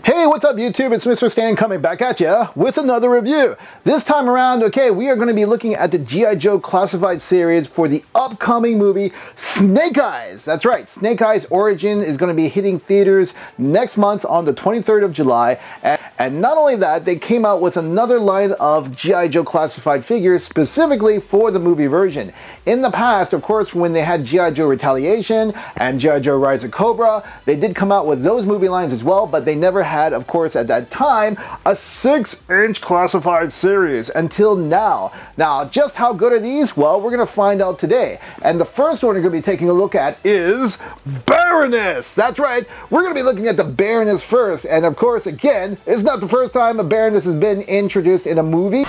Hey, what's up YouTube? It's Mr. Stan coming back at ya with another review. This time around, we are going to be looking at the Gi Joe Classified series for the upcoming movie Snake Eyes. That's right, Snake Eyes Origin is going to be hitting theaters next month on the 23rd of July. And not only that, they came out with another line of Gi Joe Classified figures specifically for the movie version. In the past, of course, when they had Gi Joe Retaliation and Gi Joe Rise of Cobra, they did come out with those movie lines as well, but they never had, of course, at that time, a 6-inch classified series until now. Now, just how good are these? Well, we're going to find out today. And the first one we're going to be taking a look at is Baroness. That's right, we're going to be looking at the Baroness first. And of course, again, it's not the first time a Baroness has been introduced in a movie.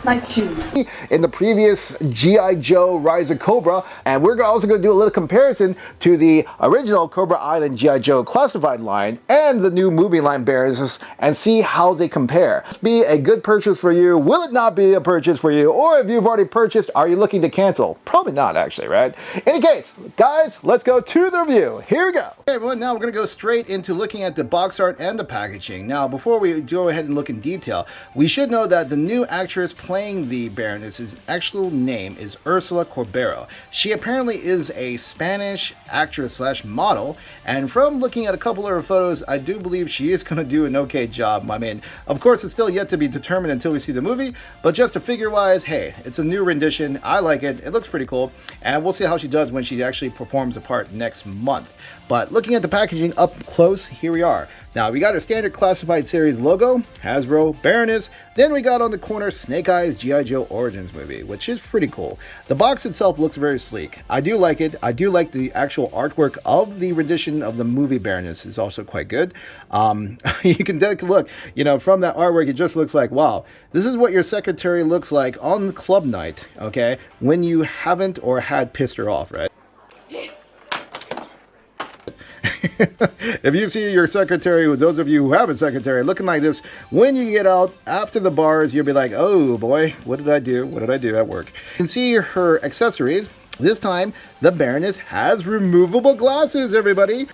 Nice shoes. In the previous Gi Joe Rise of Cobra, and we're also going to do a little comparison to the original Cobra Island Gi Joe Classified line and the new movie line Baroness and see how they compare. Be a good purchase for you? Will it not be a purchase for you? Or if you've already purchased, are you looking to cancel? Probably not, actually, right? In any case, guys, let's go to the review. Here we go. Okay, everyone, now we're going to go straight into looking at the box art and the packaging. Now, before we go ahead and look in detail, we should know that the new actress playing the Baroness's actual name is Ursula Corbero. She apparently is a Spanish actress slash model, and from looking at a couple of her photos, I do believe she is going to do an okay job. I mean, of course, it's still yet to be determined until we see the movie, but just a figure-wise, hey, it's a new rendition. I like it. It looks pretty cool, and we'll see how she does when she actually performs a part next month. But looking at the packaging up close, here we are. Now, we got our standard Classified Series logo, Hasbro, Baroness, then we got on the corner Snake Eyes Gi Joe Origins movie, which is pretty cool. The box itself looks very sleek. I do like it. I do like the actual artwork of the rendition of the movie Baroness is also quite good. You can take a look, from that artwork, it just looks like, wow, this is what your secretary looks like on club night, okay, when you haven't or had pissed her off, right? If you see your secretary, with those of you who have a secretary looking like this, when you get out after the bars, you'll be like, oh boy, what did I do? What did I do at work? You can see her accessories. This time, the Baroness has removable glasses, everybody.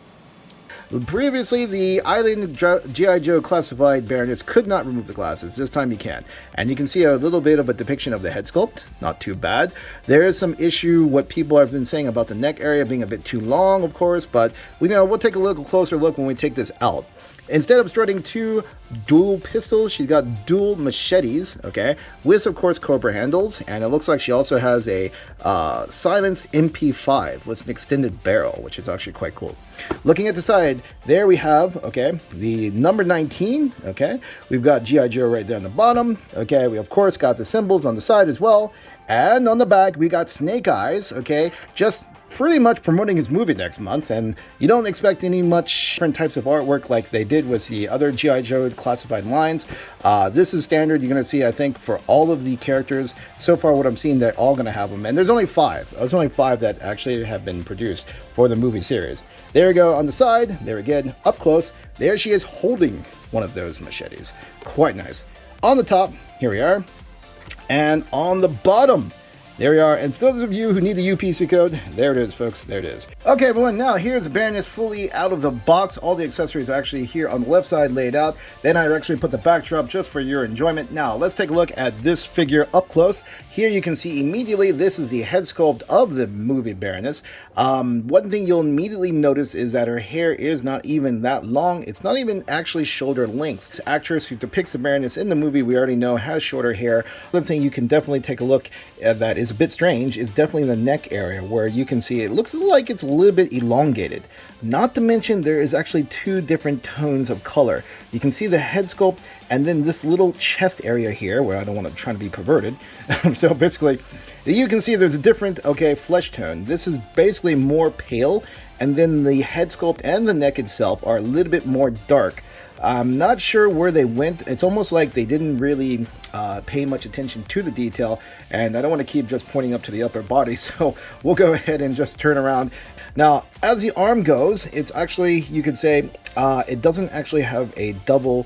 Previously, the Island Gi Joe Classified Baroness could not remove the glasses. This time you can. And you can see a little bit of a depiction of the head sculpt. Not too bad. There is some issue, what people have been saying about the neck area being a bit too long, of course, but we'll take a little closer look when we take this out. Instead of strutting two dual pistols, she's got dual machetes, okay, with, of course, Cobra handles, and it looks like she also has a silenced MP5 with an extended barrel, which is actually quite cool. Looking at the side, there we have, okay, the number 19, okay, we've got Gi Joe right there on the bottom, okay, we, of course, got the symbols on the side as well, and on the back, we got Snake Eyes, okay, just pretty much promoting his movie next month, and you don't expect any much different types of artwork like they did with the other Gi Joe Classified lines. This is standard. You're going to see, I think, for all of the characters. So far, what I'm seeing, they're all going to have them, and there's only 5. There's only 5 that actually have been produced for the movie series. There we go on the side. There again, up close. There she is holding one of those machetes. Quite nice. On the top, here we are, and on the bottom, there we are, and for those of you who need the UPC code, there it is, folks, there it is. Okay, everyone, now here's the Baroness fully out of the box. All the accessories are actually here on the left side laid out. Then I actually put the backdrop just for your enjoyment. Now, let's take a look at this figure up close. Here you can see immediately, this is the head sculpt of the movie Baroness. One thing you'll immediately notice is that her hair is not even that long. It's not even actually shoulder length. This actress who depicts the Baroness in the movie, we already know, has shorter hair. Another thing you can definitely take a look at that is a bit strange is definitely the neck area, where you can see it looks like it's a little bit elongated. Not to mention, there is actually 2 different tones of color. You can see the head sculpt and then this little chest area here, where I don't want to try to be perverted. So basically, you can see there's a different, flesh tone. This is basically more pale, and then the head sculpt and the neck itself are a little bit more dark. I'm not sure where they went. It's almost like they didn't really pay much attention to the detail, and I don't want to keep just pointing up to the upper body, so we'll go ahead and just turn around. Now, As the arm goes, it's actually, you could say, it doesn't actually have a double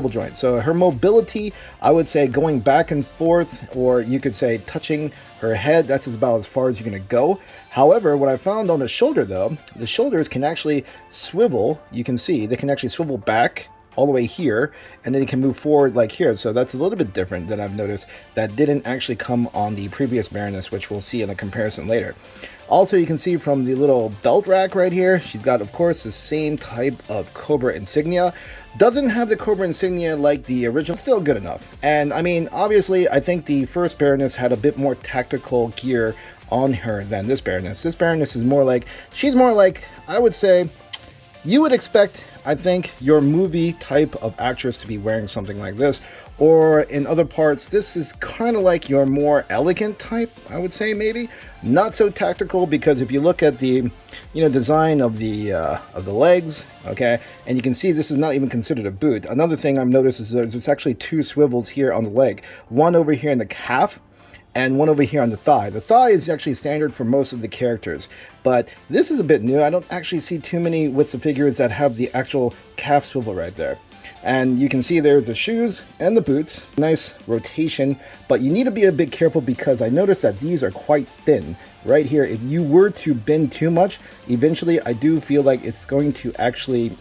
joint. So her mobility, I would say, going back and forth, or you could say touching her head, that's about as far as you're going to go. However, what I found on the shoulder, though, the shoulders can actually swivel. You can see they can actually swivel back all the way here, and then it can move forward like here. So that's a little bit different that I've noticed that didn't actually come on the previous Baroness, which we'll see in a comparison later. Also, you can see from the little belt rack right here, she's got, of course, the same type of Cobra insignia. Doesn't have the Cobra insignia like the original, still good enough. And I mean, obviously, I think the first Baroness had a bit more tactical gear on her than this Baroness. This Baroness is more like, she's more like, I would say, you would expect, I think, your movie type of actress to be wearing something like this. Or in other parts, this is kind of like your more elegant type, I would say, maybe. Not so tactical, because if you look at the, design of the legs, okay, and you can see this is not even considered a boot. Another thing I've noticed is there's actually two swivels here on the leg. One over here in the calf, and one over here on the thigh. The thigh is actually standard for most of the characters, but this is a bit new. I don't actually see too many with the figures that have the actual calf swivel right there. And you can see there's the shoes and the boots. Nice rotation, but you need to be a bit careful because I noticed that these are quite thin. Right here, if you were to bend too much, eventually I do feel like it's going to actually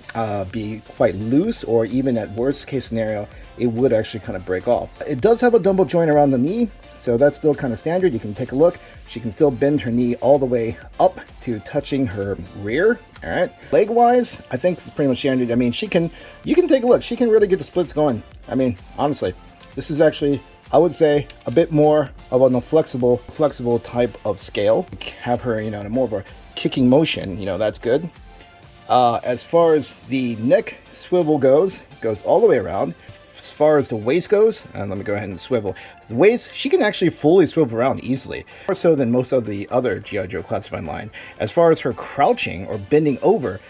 be quite loose, or even at worst case scenario, it would actually kind of break off. It does have a double joint around the knee, so that's still kind of standard. You can take a look. She can still bend her knee all the way up to touching her rear. All right. Leg wise, I think it's pretty much standard. I mean, you can take a look. She can really get the splits going. I mean, honestly, this is actually, I would say, a bit more of a flexible type of scale. Have her, in a more of a kicking motion, that's good. As far as the neck swivel goes, it goes all the way around. As far as the waist goes, and let me go ahead and swivel. The waist, she can actually fully swivel around easily, more so than most of the other Gi Joe Classified line. As far as her crouching or bending over,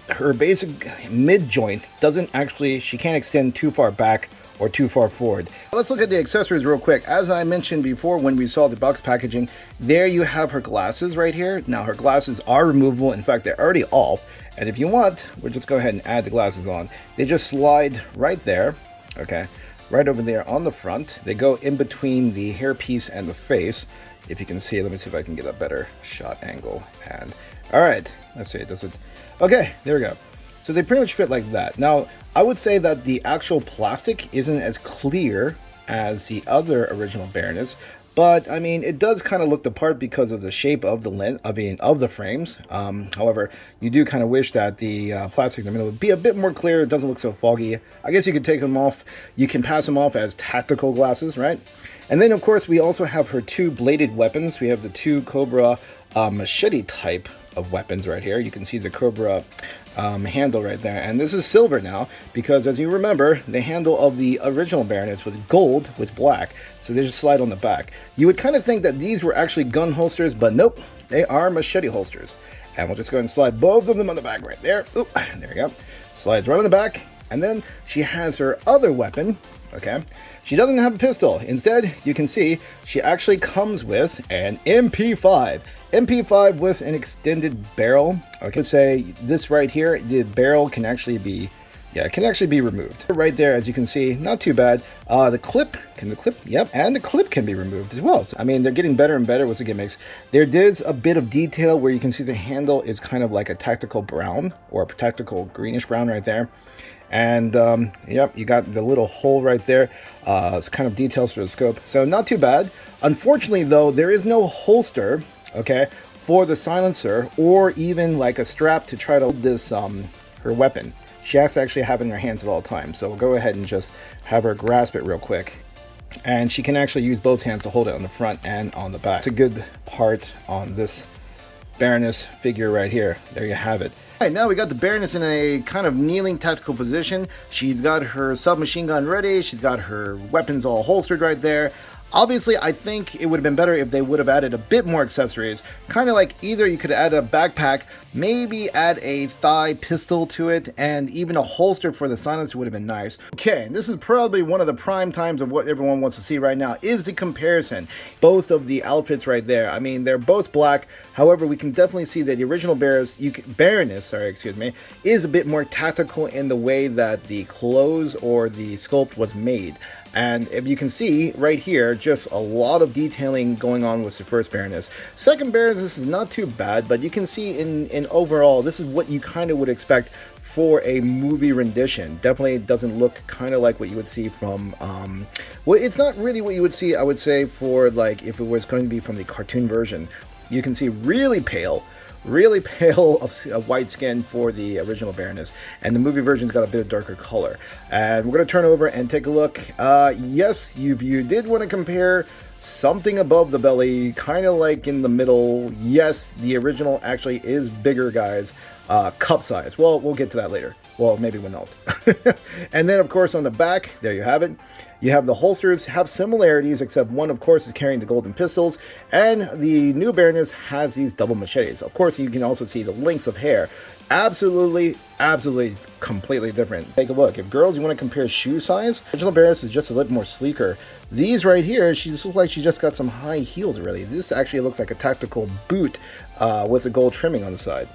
her basic mid joint doesn't actually, she can't extend too far back or too far forward. Let's look at the accessories real quick. As I mentioned before when we saw the box packaging, there you have her glasses right here. Now her glasses are removable. In fact, they're already off. And if you want, we'll just go ahead and add the glasses on. They just slide right there. Okay, right over there on the front. They go in between the hairpiece and the face. If you can see, let me see if I can get a better shot angle. And all right, let's see, does it? Okay, there we go. So they pretty much fit like that. Now, I would say that the actual plastic isn't as clear as the other original Baroness, but I mean, it does kind of look the part because of the shape of the length, of the frames. However, you do kind of wish that the plastic in the middle would be a bit more clear. It doesn't look so foggy. I guess you could take them off. You can pass them off as tactical glasses, right? And then, of course, we also have her two bladed weapons. We have the two Cobra machete type of weapons right here. You can see the Cobra handle right there, and this is silver now because, as you remember, the handle of the original Baroness was gold with black, so they just slide on the back. You would kind of think that these were actually gun holsters, but nope, they are machete holsters. And we'll just go ahead and slide both of them on the back right there. Oop, there we go. Slides right on the back, and then she has her other weapon. Okay, she doesn't have a pistol. Instead, you can see she actually comes with an MP5. MP5 with an extended barrel. Okay, say this right here, the barrel can actually be, it can actually be removed. Right there, as you can see, not too bad. The clip, yep, and the clip can be removed as well. So, I mean, they're getting better and better with the gimmicks. There is a bit of detail where you can see the handle is kind of like a tactical brown or a tactical greenish brown right there. And yep, you got the little hole right there. It's kind of details for the scope, so not too bad. Unfortunately, though, there is no holster, okay, for the silencer, or even like a strap to try to hold this her weapon. She has to actually have it in her hands at all times. So we'll go ahead and just have her grasp it real quick, and she can actually use both hands to hold it on the front and on the back. It's a good part on this Baroness figure right here. There you have it. All right, now we got the Baroness in a kind of kneeling tactical position. She's got her submachine gun ready. She's got her weapons all holstered right there. Obviously, I think it would have been better if they would have added a bit more accessories. Kind of like either you could add a backpack, maybe add a thigh pistol to it, and even a holster for the silencer would have been nice. Okay, this is probably one of the prime times of what everyone wants to see right now, is the comparison. Both of the outfits right there. I mean, they're both black. However, we can definitely see that the original Baroness, is a bit more tactical in the way that the clothes or the sculpt was made. And if you can see right here, just a lot of detailing going on with the first Baroness. Second Baroness is not too bad, but you can see in overall, this is what you kind of would expect for a movie rendition. Definitely doesn't look kind of like what you would see from, well, it's not really what you would see, I would say, for like if it was going to be from the cartoon version. You can see really pale of white skin for the original Baroness, and the movie version's got a bit of darker color. And we're going to turn over and take a look. Yes, if you did want to compare something above the belly, kind of like in the middle, yes, the original actually is bigger, guys. Cup size. Well, we'll get to that later. Well, maybe we won't. And then, of course, on the back, there you have it. You have the holsters have similarities, except one, of course, is carrying the golden pistols, and the new Baroness has these double machetes. Of course, you can also see the lengths of hair. Absolutely, completely different. Take a look. If girls, you want to compare shoe size, original Baroness is just a little more sleeker. These right here, she just looks like she just got some high heels already. This actually looks like a tactical boot with a gold trimming on the side.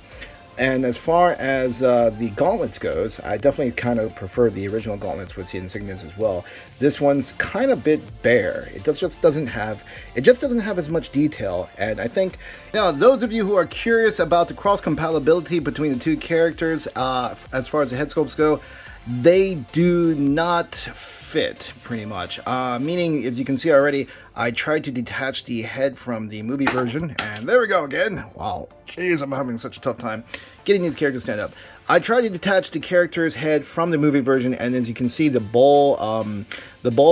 And as far as the gauntlets goes, I definitely kind of prefer the original gauntlets with the insignias as well. This one's kind of a bit bare. It just doesn't have as much detail. And I think now those of you who are curious about the cross compatibility between the two characters, as far as the head sculpts go, they do not fit pretty much. Meaning, as you can see already, I tried to detach the head from the movie version, and there we go again. Wow, jeez, I'm having such a tough time getting these characters to stand up. I tried to detach the character's head from the movie version, and as you can see, the ball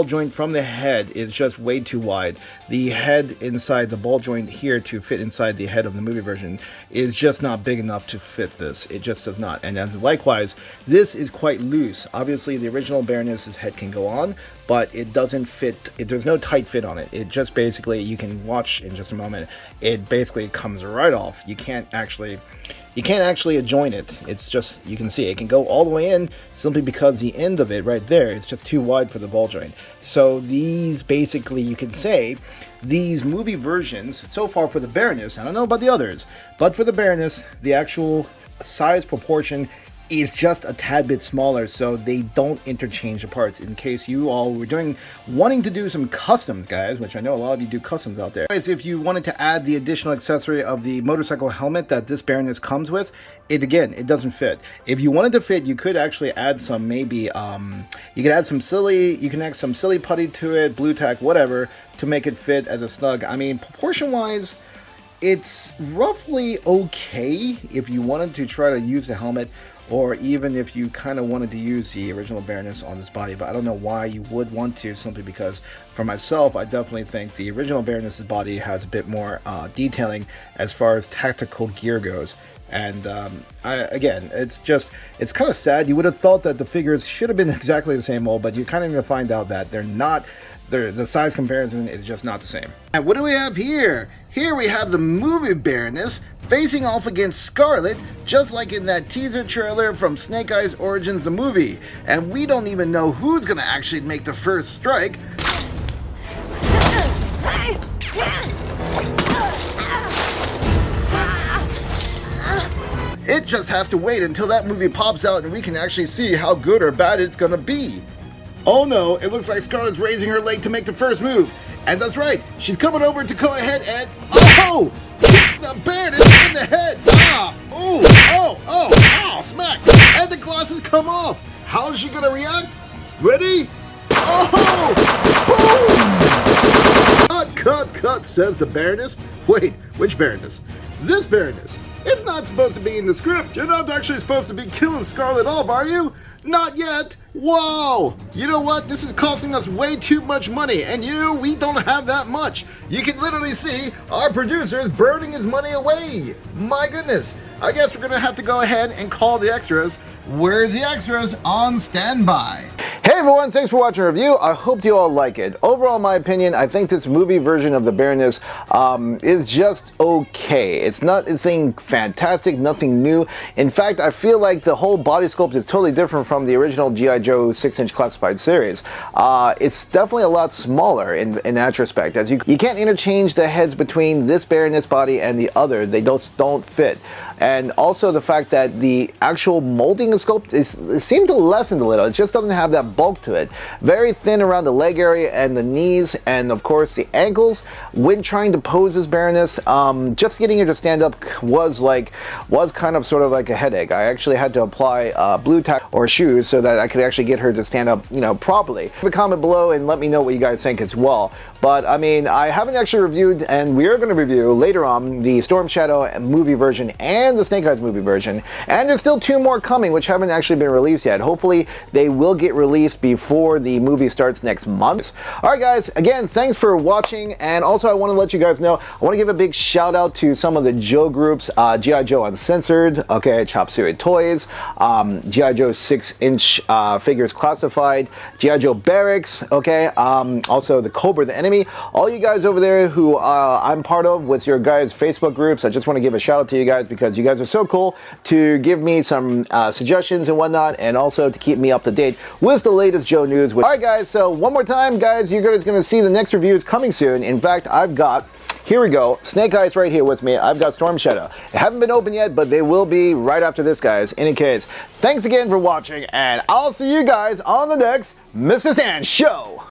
joint from the head is just way too wide. The head inside the ball joint here to fit inside the head of the movie version is just not big enough to fit this. It just does not. And as likewise, this is quite loose. Obviously, the original Baroness's head can go on, but it doesn't fit. There's no tight fit on it. It just basically, you can watch in just a moment, it basically comes right off. You can't actually adjoin it. It's just, you can see it can go all the way in simply because the end of it right there is just too wide for the ball joint. So these basically, you can say, these movie versions, so far for the Baroness, I don't know about the others, but for the Baroness, the actual size proportion is just a tad bit smaller, so they don't interchange the parts. In case you all were wanting to do some customs, guys, which I know a lot of you do customs out there. Guys, if you wanted to add the additional accessory of the motorcycle helmet that this Baroness comes with, it doesn't fit. If you wanted to fit, you could actually add some, maybe, you can add some silly putty to it, blue tack, whatever, to make it fit as a snug. I mean, proportion-wise, it's roughly okay if you wanted to try to use the helmet, or even if you kind of wanted to use the original Baroness on this body. But I don't know why you would want to, simply because for myself, I definitely think the original Baroness's body has a bit more detailing as far as tactical gear goes. And again, it's kind of sad. You would have thought that the figures should have been exactly the same mold, but you're kind of going to find out that they're not. The size comparison is just not the same. And what do we have here? Here we have the movie Baroness facing off against Scarlet, just like in that teaser trailer from Snake Eyes Origins the movie. And we don't even know who's gonna actually make the first strike. It just has to wait until that movie pops out and we can actually see how good or bad it's gonna be. Oh no, it looks like Scarlet's raising her leg to make the first move. And that's right, she's coming over to go ahead and, oh! Kick the Baroness in the head! Smack! And the glasses come off! How is she gonna react? Ready? Oh! Boom! Cut, says the Baroness. Wait, which Baroness? This Baroness. It's not supposed to be in the script. You're not actually supposed to be killing Scarlet off, are you? Not yet. Whoa! You know what? This is costing us way too much money, and we don't have that much. You can literally see our producer is burning his money away. My goodness. I guess we're gonna have to go ahead and call the extras. Where's the extras? On standby. Hey everyone, thanks for watching our review. I hope you all like it. Overall, in my opinion, I think this movie version of the Baroness is just okay. It's not anything fantastic, nothing new. In fact, I feel like the whole body sculpt is totally different from the original Gi Joe 6-inch classified series. It's definitely a lot smaller in that respect, as you can't interchange the heads between this Baroness body and the other. They don't fit. And also the fact that the actual molding and sculpt it seemed to lessen a little. It just doesn't have that bulk to it. Very thin around the leg area and the knees, and of course the ankles. When trying to pose as Baroness, just getting her to stand up was kind of sort of like a headache. I actually had to apply blue tack or shoes so that I could actually get her to stand up, properly. Leave a comment below and let me know what you guys think as well. But I mean, I haven't actually reviewed, and we are going to review later on the Storm Shadow movie version and the Snake Eyes movie version, and there's still 2 more coming which haven't actually been released yet. Hopefully they will get released before the movie starts next month. Alright guys, again, thanks for watching, and also I want to let you guys know, I want to give a big shout out to some of the Joe groups, Gi Joe Uncensored, okay, Chop Suey Toys, Gi Joe 6-inch figures classified, Gi Joe Barracks, okay, also the Cobra the Enemy. All you guys over there who I'm part of with your guys' Facebook groups, I just want to give a shout out to you guys because you guys are so cool to give me some suggestions and whatnot, and also to keep me up to date with the latest Joe news. Alright guys, so one more time guys, you guys are going to see the next reviews coming soon. In fact, I've got, here we go, Snake Eyes right here with me. I've got Storm Shadow. They haven't been open yet, but they will be right after this, guys. In any case, thanks again for watching, and I'll see you guys on the next Mr. Stan Show.